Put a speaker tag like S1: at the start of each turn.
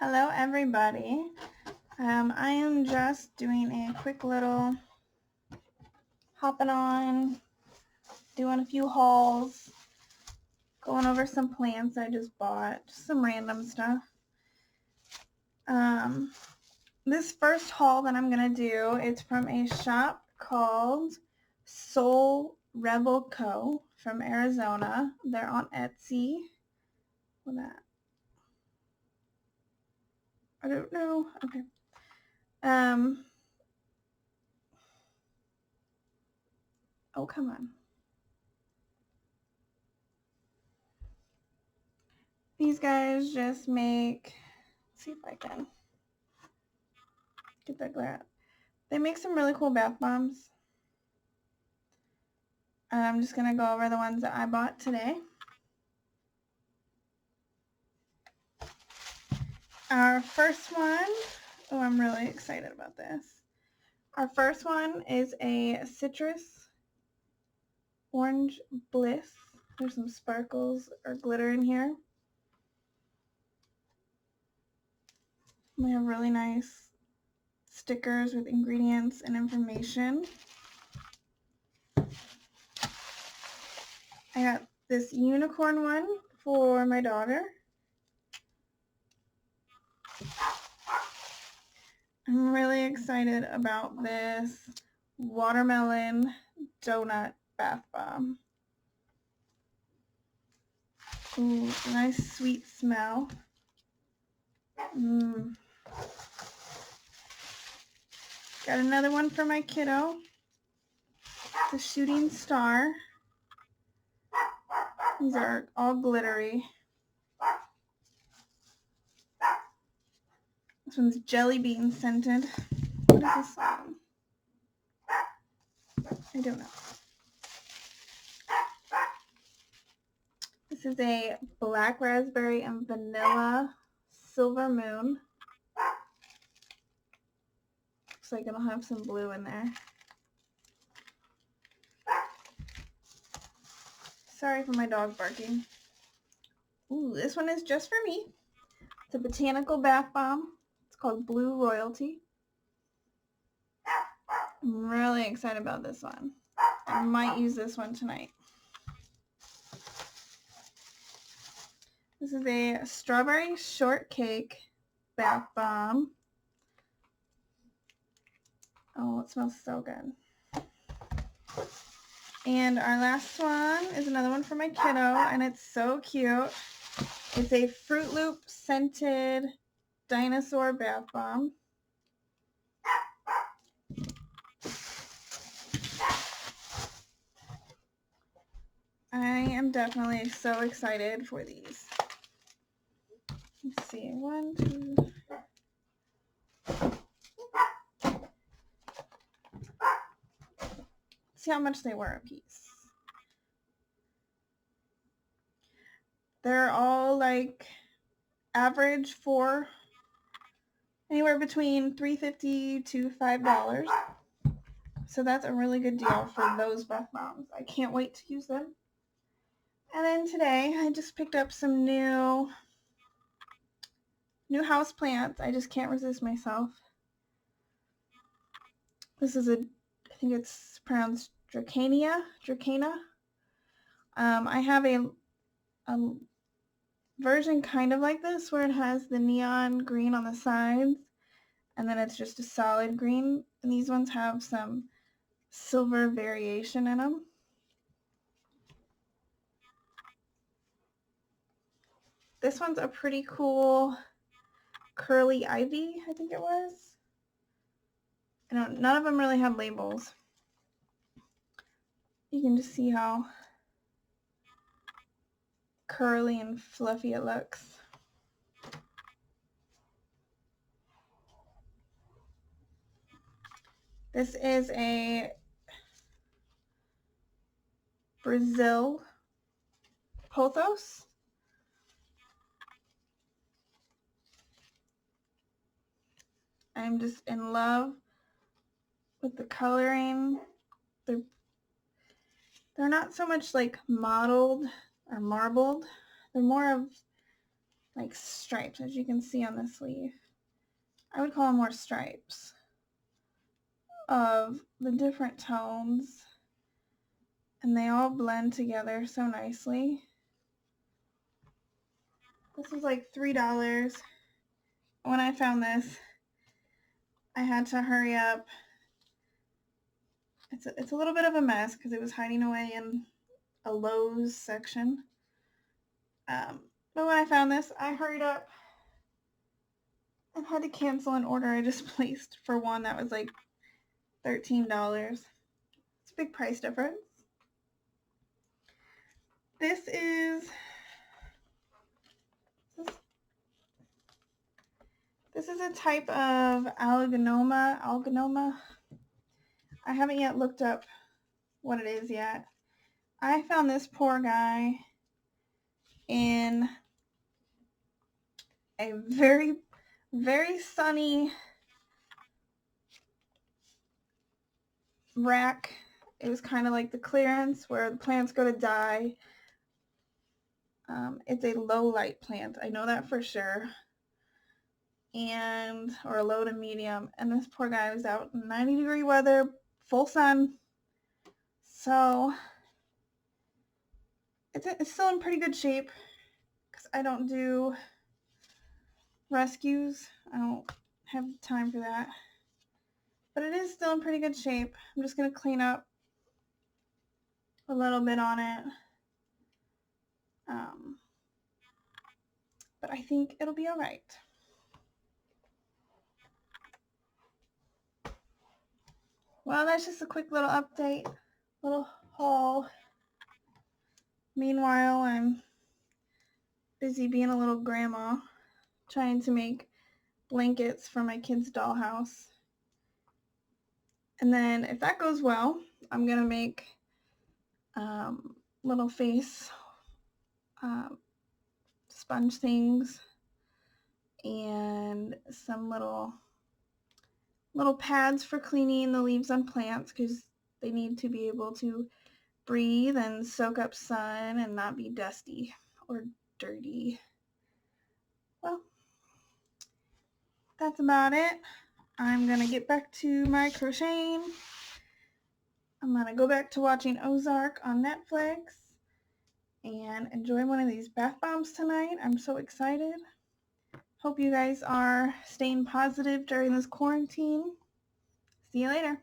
S1: Hello everybody. I am just doing a quick little hopping on, doing a few hauls, going over some plants I just bought, just some random stuff. This first haul that I'm gonna do, it's from a shop called Soul Rebel Co. from Arizona. They're on Etsy. What's that? I don't know. Okay. Oh, come on. These guys just make, let's see if I can get that glare out. They make some really cool bath bombs. And I'm just going to go over the ones that I bought today. Our first one, oh, I'm really excited about this. Our first one is a citrus orange bliss. There's some sparkles or glitter in here. We have really nice stickers with ingredients and information. I got this unicorn one for my daughter. I'm really excited about this watermelon donut bath bomb. Ooh, nice sweet smell. Got another one for my kiddo. The shooting star. These are all glittery. This one's jelly bean scented. What is this one? I don't know. This is a black raspberry and vanilla silver moon. Looks like it'll have some blue in there. Sorry for my dog barking. Ooh, this one is just for me. It's a botanical bath bomb. It's called Blue Royalty. I'm really excited about this one. I might use this one tonight. This is a strawberry shortcake bath bomb. Oh, it smells so good. And our last one is another one for my kiddo, and it's so cute. It's a Fruit Loop scented dinosaur bath bomb. I am definitely so excited for these. Let's see, 1, 2. See how much they were a piece. They're all like average for anywhere between $3.50 to $5. So that's a really good deal for those bath bombs. I can't wait to use them. And then today I just picked up some new house plants. I just can't resist myself. This is I think it's pronounced Dracana. I have a version kind of like this where it has the neon green on the sides and then it's just a solid green, and these ones have some silver variation in them. This one's a pretty cool curly ivy, I think it was. None of them really have labels. You can just see how curly and fluffy it looks. This is a Brazil pothos. I'm just in love with the coloring. They're not so much like mottled or marbled. They're more of like stripes, as you can see on the sleeve. I would call them more stripes of the different tones, and they all blend together so nicely. This was like $3. When I found this, I had to hurry up. It's a little bit of a mess because it was hiding away in a Lowe's section. But when I found this, I hurried up and had to cancel an order I just placed for one that was like $13. It's a big price difference. This is a type of alginoma. I haven't yet looked up what it is yet. I found this poor guy in a very, very sunny rack. It was kind of like the clearance where the plants go to die. It's a low light plant. I know that for sure. Or a low to medium. And this poor guy was out in 90-degree weather, full sun. So it's still in pretty good shape because I don't do rescues. I don't have time for that. But it is still in pretty good shape. I'm just going to clean up a little bit on it. But I think it'll be all right. Well, that's just a quick little update, little haul. Meanwhile, I'm busy being a little grandma, trying to make blankets for my kids' dollhouse. And then if that goes well, I'm going to make little face sponge things and some little pads for cleaning the leaves on plants because they need to be able to breathe and soak up sun and not be dusty or dirty. Well, that's about it. I'm going to get back to my crocheting. I'm going to go back to watching Ozark on Netflix and enjoy one of these bath bombs tonight. I'm so excited. Hope you guys are staying positive during this quarantine. See you later.